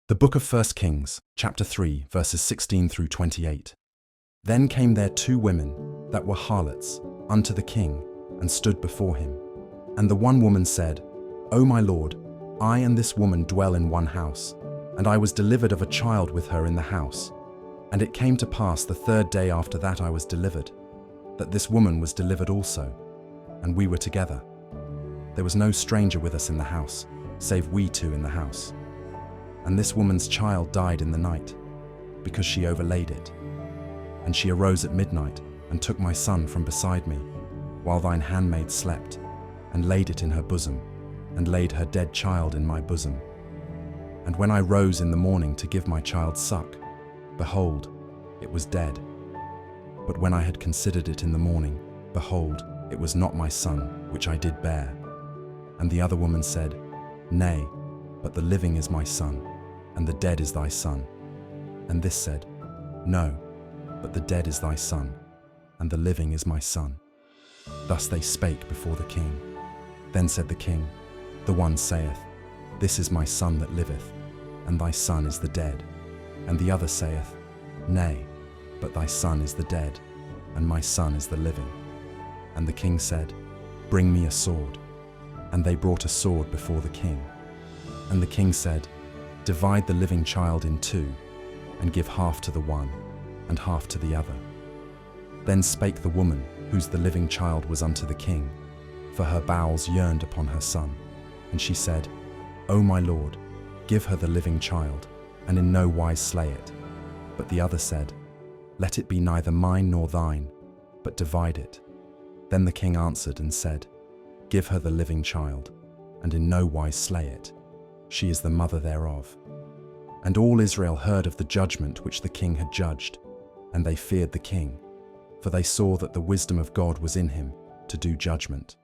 The book of 1 Kings, chapter 3, verses 16 through 28. Then came there 2 women that were harlots unto the king, and stood before him. And the one woman said, O my lord, I and this woman dwell in one house, and I was delivered of a child with her in the house. And it came to pass the 3rd day after that I was delivered, that this woman was delivered also, and we were together. There was no stranger with us in the house, save we 2 in the house. And this woman's child died in the night, because she overlaid it. And she arose at midnight, and took my son from beside me, while thine handmaid slept, and laid it in her bosom, and laid her dead child in my bosom. And when I rose in the morning to give my child suck, behold, it was dead. But when I had considered it in the morning, behold, it was not my son, which I did bear. And the other woman said, Nay, but the living is my son, and the dead is thy son. And this said, No, but the dead is thy son, and the living is my son. Thus they spake before the king. Then said the king, The one saith, This is my son that liveth, and thy son is the dead. And the other saith, Nay, but thy son is the dead, and my son is the living. And the king said, Bring me a sword. And they brought a sword before the king. And the king said, Divide the living child in 2, and give half to the one, and half to the other. Then spake the woman, whose the living child was unto the king, for her bowels yearned upon her son. And she said, O my lord, give her the living child, and in no wise slay it. But the other said, Let it be neither mine nor thine, but divide it. Then the king answered and said, Give her the living child, and in no wise slay it. She is the mother thereof. And all Israel heard of the judgment which the king had judged, and they feared the king, for they saw that the wisdom of God was in him to do judgment.